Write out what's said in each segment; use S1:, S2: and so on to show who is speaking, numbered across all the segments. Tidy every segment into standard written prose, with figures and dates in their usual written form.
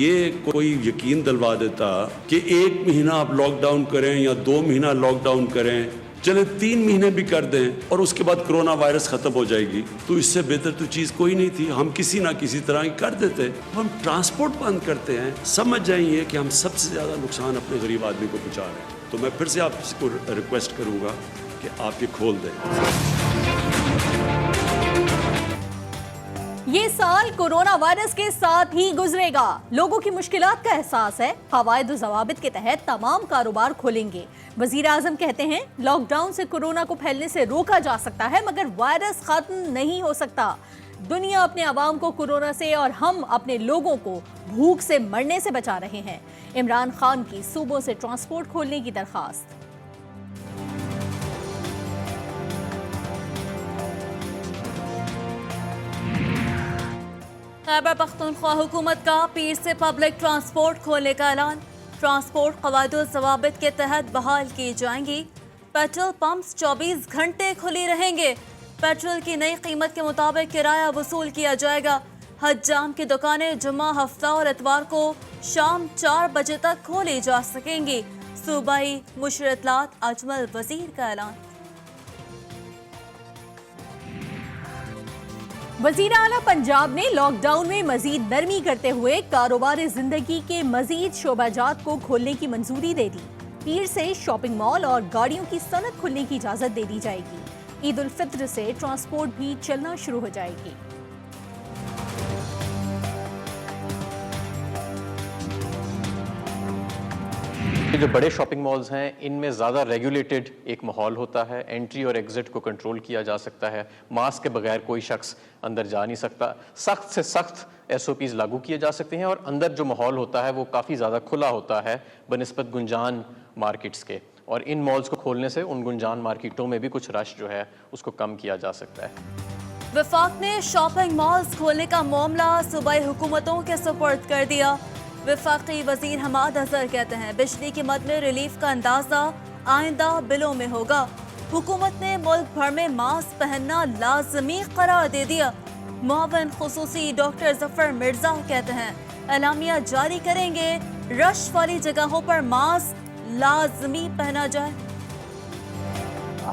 S1: یہ کوئی یقین دلوا دیتا کہ 1 مہینہ آپ لاک ڈاؤن کریں یا 2 مہینہ لاک ڈاؤن کریں، چلے 3 مہینے بھی کر دیں اور اس کے بعد کرونا وائرس ختم ہو جائے گی، تو اس سے بہتر تو چیز کوئی نہیں تھی. ہم کسی نہ کسی طرح کر دیتے. ہم ٹرانسپورٹ بند کرتے ہیں. سمجھ جائیے کہ ہم سب سے زیادہ نقصان اپنے غریب آدمی کو پہنچا رہے ہیں. تو میں پھر سے آپ کو ریکویسٹ کروں گا کہ آپ یہ کھول دیں.
S2: یہ سال کورونا وائرس کے ساتھ ہی گزرے گا. لوگوں کی مشکلات کا احساس ہے. قواعد و ضوابط کے تحت تمام کاروبار کھولیں گے. وزیر اعظم کہتے ہیں لاک ڈاؤن سے کورونا کو پھیلنے سے روکا جا سکتا ہے مگر وائرس ختم نہیں ہو سکتا. دنیا اپنے عوام کو کورونا سے اور ہم اپنے لوگوں کو بھوک سے مرنے سے بچا رہے ہیں. عمران خان کی صوبوں سے ٹرانسپورٹ کھولنے کی درخواست. خیبر پختونخوا حکومت کا پیر سے پبلک ٹرانسپورٹ کھولنے کا اعلان. ٹرانسپورٹ قواعد و ضوابط کے تحت بحال کی جائیں گی. پیٹرول پمپس 24 گھنٹے کھلی رہیں گے. پیٹرول کی نئی قیمت کے مطابق کرایہ وصول کیا جائے گا. حجام کی دکانیں جمعہ، ہفتہ اور اتوار کو شام 4 بجے تک کھولی جا سکیں گی. صوبائی مشیر اطلاعات اجمل وزیر کا اعلان. وزیر اعلیٰ پنجاب نے لاک ڈاؤن میں مزید نرمی کرتے ہوئے کاروبار زندگی کے مزید شعبہ جات کو کھولنے کی منظوری دے دی. پیر سے شاپنگ مال اور گاڑیوں کی صنعت کھلنے کی اجازت دے دی جائے گی. عید الفطر سے ٹرانسپورٹ بھی چلنا شروع ہو جائے گی.
S3: جو بڑے شاپنگ مالز ہیں ان میں زیادہ ریگولیٹڈ ایک ماحول ہوتا ہے. انٹری اور ایگزٹ کو کنٹرول کیا جا سکتا ہے. ماسک کے بغیر کوئی شخص اندر جا نہیں سکتا. سخت سے سخت SOPs لاگو کیے جا سکتے ہیں اور اندر جو ماحول ہوتا ہے وہ کافی زیادہ کھلا ہوتا ہے بنسبت گنجان مارکیٹس کے. اور ان مالز کو کھولنے سے ان گنجان مارکیٹوں میں بھی کچھ رش جو ہے اس کو کم کیا جا سکتا ہے.
S2: وفاق نے شاپنگ مالز کھولنے کا معاملہ صوبائی حکومتوں کے سپرد کر دیا. وفاقی وزیر حماد اظہر کہتے ہیں بجلی کی مد میں ریلیف کا اندازہ آئندہ بلوں میں ہوگا. حکومت نے ملک بھر میں ماسک پہننا لازمی قرار دے دیا. معاون خصوصی ڈاکٹر ظفر مرزا کہتے ہیں اعلامیہ جاری کریں گے رش والی جگہوں پر ماسک لازمی پہنا جائے.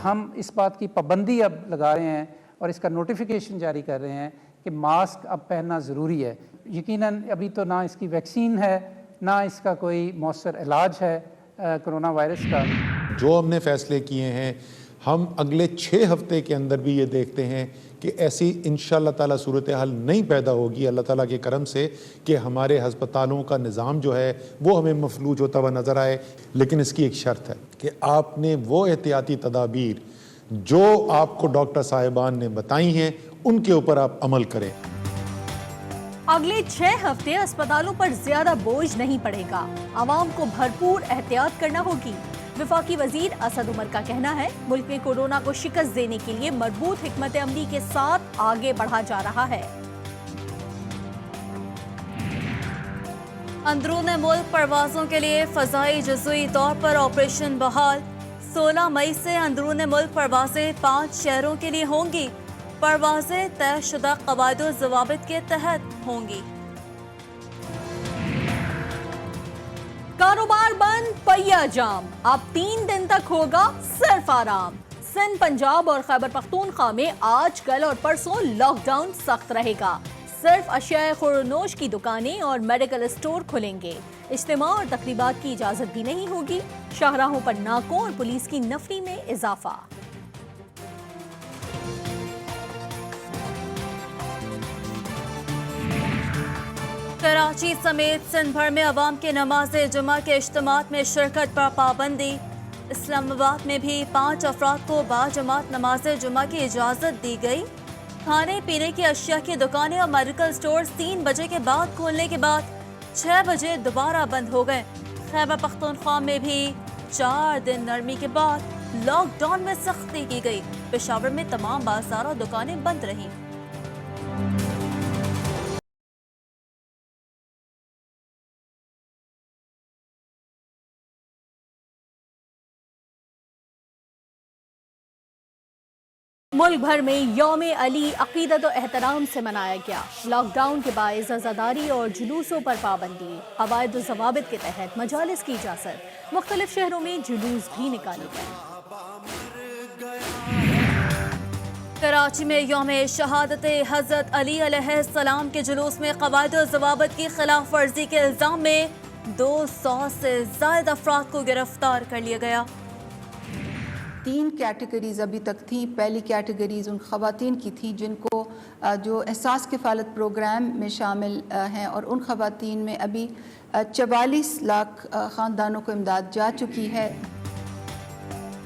S4: ہم اس بات کی پابندی اب لگا رہے ہیں اور اس کا نوٹیفیکیشن جاری کر رہے ہیں کہ ماسک اب پہننا ضروری ہے. یقیناً ابھی تو نہ اس کی ویکسین ہے نہ اس کا کوئی مؤثر علاج ہے کرونا وائرس کا.
S5: جو ہم نے فیصلے کیے ہیں ہم اگلے 6 ہفتے کے اندر بھی یہ دیکھتے ہیں کہ ایسی انشاءاللہ تعالیٰ صورتحال نہیں پیدا ہوگی اللہ تعالیٰ کے کرم سے کہ ہمارے ہسپتالوں کا نظام جو ہے وہ ہمیں مفلوج ہوتا ہوا نظر آئے. لیکن اس کی ایک شرط ہے کہ آپ نے وہ احتیاطی تدابیر جو آپ کو ڈاکٹر صاحبان نے بتائی ہیں ان کے اوپر آپ عمل کریں.
S2: اگلے 6 ہفتے اسپتالوں پر زیادہ بوجھ نہیں پڑے گا. عوام کو بھرپور احتیاط کرنا ہوگی. وفاقی وزیر اسد عمر کا کہنا ہے ملک میں کورونا کو شکست دینے کے لیے مربوط حکمت عملی کے ساتھ آگے بڑھا جا رہا ہے. اندرون ملک پروازوں کے لیے فضائی جزوی طور پر آپریشن بحال. 16 مئی سے اندرون ملک پروازیں 5 شہروں کے لیے ہوں گی. پروازیں طے شدہ قواعد و ضوابط کے تحت ہوں گی. کاروبار بند، پہیہ جام. اب 3 دن تک ہوگا صرف آرام. سندھ، پنجاب اور خیبر پختونخوا میں آج، کل اور پرسوں لاک ڈاؤن سخت رہے گا. صرف اشیاء خورنوش کی دکانیں اور میڈیکل اسٹور کھلیں گے. اجتماع اور تقریبات کی اجازت بھی نہیں ہوگی. شاہراہوں پر ناکوں اور پولیس کی نفری میں اضافہ. کراچی سمیت سندھ بھر میں عوام کے نماز جمعہ کے اجتماعات میں شرکت پر پابندی. اسلام آباد میں بھی 5 افراد کو باجماعت نماز جمعہ کی اجازت دی گئی. کھانے پینے کی اشیاء کی دکانیں اور میڈیکل سٹورز 3 بجے کے بعد کھولنے کے بعد 6 بجے دوبارہ بند ہو گئے. خیبر پختونخوا میں بھی 4 دن نرمی کے بعد لاک ڈاؤن میں سختی کی گئی. پشاور میں تمام بازار اور دکانیں بند رہیں.
S6: ملک بھر میں یوم علی عقیدت و احترام سے منایا گیا۔ لاک ڈاؤن کے باعث عزاداری اور جلوسوں پر پابندی، قواعد و ضوابط کے تحت مجالس کی اجازت، مختلف شہروں میں جلوس بھی نکالے گئے۔
S2: کراچی میں یوم شہادت حضرت علی علیہ السلام کے جلوس میں قواعد و ضوابط کی خلاف ورزی کے الزام میں 200 سے زائد افراد کو گرفتار کر لیا گیا۔
S7: 3 کیٹیگریز ابھی تک تھیں۔ پہلی کیٹیگریز ان خواتین کی تھی جن کو جو احساس کفالت پروگرام میں شامل ہیں، اور ان خواتین میں ابھی 44 لاکھ خاندانوں کو امداد جا چکی ہے۔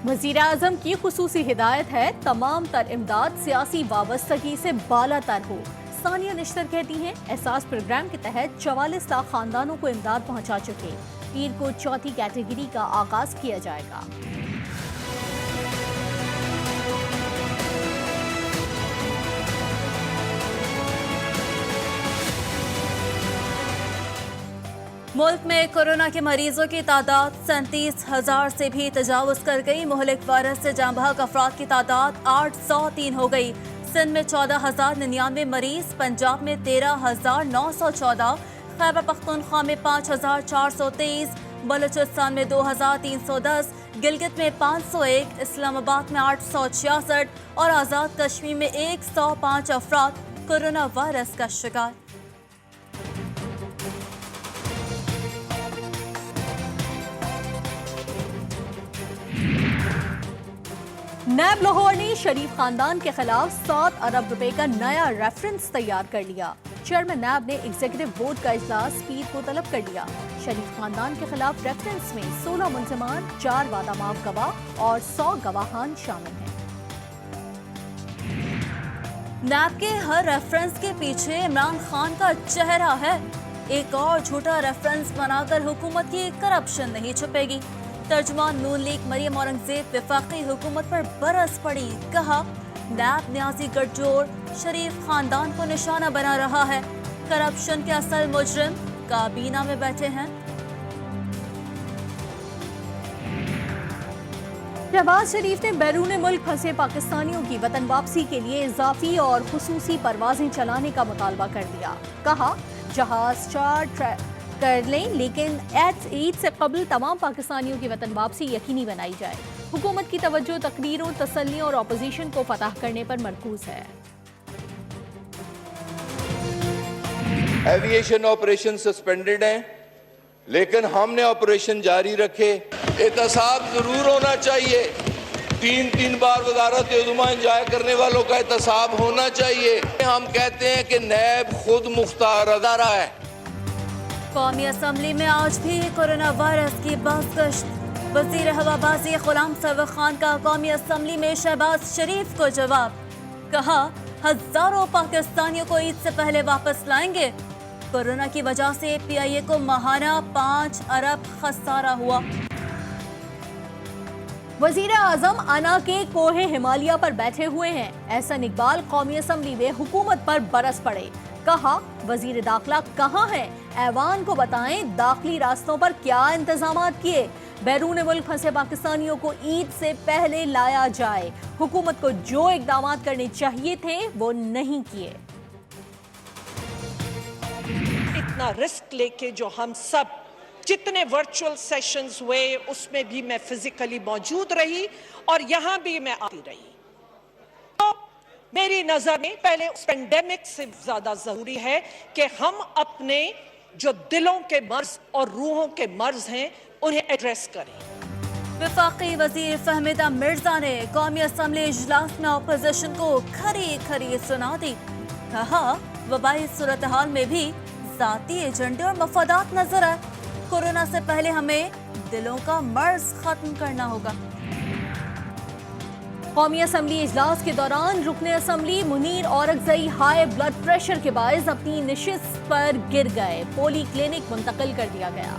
S6: وزیر اعظم کی خصوصی ہدایت ہے تمام تر امداد سیاسی وابستگی سے بالا تر ہو۔ ثانیہ نشتر کہتی ہیں احساس پروگرام کے تحت 44 لاکھ خاندانوں کو امداد پہنچا چکے، پیر کو چوتھی کیٹیگری کا آغاز کیا جائے گا۔
S2: ملک میں کورونا کے مریضوں کی تعداد 37,000 سے بھی تجاوز کر گئی۔ مہلک وائرس سے جاں بحق افراد کی تعداد 803 ہو گئی۔ سندھ میں 14,099 مریض، پنجاب میں 13,914، خیبر پختونخوا میں 5,423، بلوچستان میں 2,310، گلگت میں 501، اسلام آباد میں 866 اور آزاد کشمیر میں 105 افراد کورونا وائرس کا شکار۔
S6: نیب لاہور نے شریف خاندان کے خلاف 7 ارب روپے کا نیا ریفرنس تیار کر لیا۔ چیئرمین نیب نے ایگزیکٹو بورڈ کا اجلاس پیر کو طلب کر لیا۔ شریف خاندان کے خلاف ریفرنس میں 16 ملزمان، 4 وعدہ معاف گواہ اور 100 گواہان شامل ہیں۔
S2: نیب کے ہر ریفرنس کے پیچھے عمران خان کا چہرہ ہے۔ ایک اور جھوٹا ریفرنس بنا کر حکومت کی کرپشن نہیں چھپے گی۔ ترجمان نون لیگ مریم اورنگزیب وفاقی حکومت پر برس پڑی، کہا نیب نیازی گٹھ جوڑ شریف خاندان کو نشانہ بنا رہا ہے، کرپشن کے اصل مجرم کابینہ میں بیٹھے ہیں۔
S6: شہباز شریف نے بیرون ملک پھنسے پاکستانیوں کی وطن واپسی کے لیے اضافی اور خصوصی پروازیں چلانے کا مطالبہ کر دیا۔ کہا جہاز چارٹ کر لیں لیکن عید سے قبل تمام پاکستانیوں کی وطن واپسی یقینی بنائی جائے۔ حکومت کی توجہ تقریروں، تسلیوں اور اپوزیشن کو فتح کرنے پر مرکوز ہے۔
S8: ایویشن آپریشن سسپینڈڈ ہیں لیکن ہم نے آپریشن جاری رکھے۔ احتساب ضرور ہونا چاہیے، 3 بار وزارت عظمیٰ انجوائے کرنے والوں کا احتساب ہونا چاہیے۔ ہم کہتے ہیں کہ نیب خود مختار ادارہ ہے۔
S2: قومی اسمبلی میں آج بھی کورونا وائرس کی بحث گشت۔ وزیر ہوابازی غلام سرور خان کا قومی اسمبلی میں شہباز شریف کو جواب، کہا ہزاروں پاکستانیوں کو عید سے پہلے واپس لائیں گے۔ کورونا کی وجہ سے پی آئی اے کو ماہانہ 5 ارب خسارہ ہوا۔
S6: وزیر اعظم انا کے کوہ ہمالیہ پر بیٹھے ہوئے ہیں۔ احسن اقبال قومی اسمبلی میں حکومت پر برس پڑے، کہا وزیر داخلہ کہاں ہے، ایوان کو بتائیں داخلی راستوں پر کیا انتظامات کیے، بیرون ملک پھنسے پاکستانیوں کو عید سے پہلے لایا جائے، حکومت کو جو اقدامات کرنے چاہیے تھے وہ نہیں کیے۔
S9: اتنا رسک لے کے جو ہم سب جتنے ورچوئل سیشنز ہوئے اس میں بھی میں فزیکلی موجود رہی اور یہاں بھی میں آتی رہی۔ تو میری نظر میں پہلے اس پینڈیمک سے زیادہ ضروری ہے کہ ہم اپنے جو دلوں کے مرض اور روحوں کے مرض ہیں انہیں ایڈریس کریں۔
S2: وفاقی وزیر فہمیدہ مرزا نے قومی اسمبلی اجلاس میں اپوزیشن کو کھری کھری سنا دی، کہا وبائی صورتحال میں بھی ذاتی ایجنڈے اور مفادات نظر آئے، کورونا سے پہلے ہمیں دلوں کا مرض ختم کرنا ہوگا۔
S6: قومی اسمبلی اجلاس کے دوران رکن assembly Munir Orakzai high blood pressure کے باعث اپنی نشست پر گر گئے، پولی کلینک منتقل کر دیا گیا۔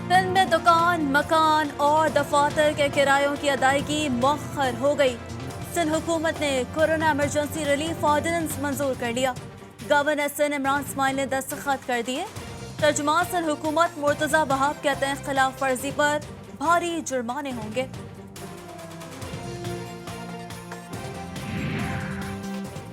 S6: سندھ میں دکان، مکان اور دفاتر کے کرایوں کی ادائیگی مؤخر ہو گئی۔ سندھ حکومت نے کورونا ایمرجنسی ریلیف آرڈیننس منظور کر لیا، گورنر سندھ عمران اسماعیل نے دستخط کر دیے۔ ترجمان سندھ حکومت مرتضی وہاب کہتے ہیں خلاف ورزی پر بھاری جرمانے ہوں گے۔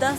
S2: 10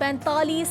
S6: 45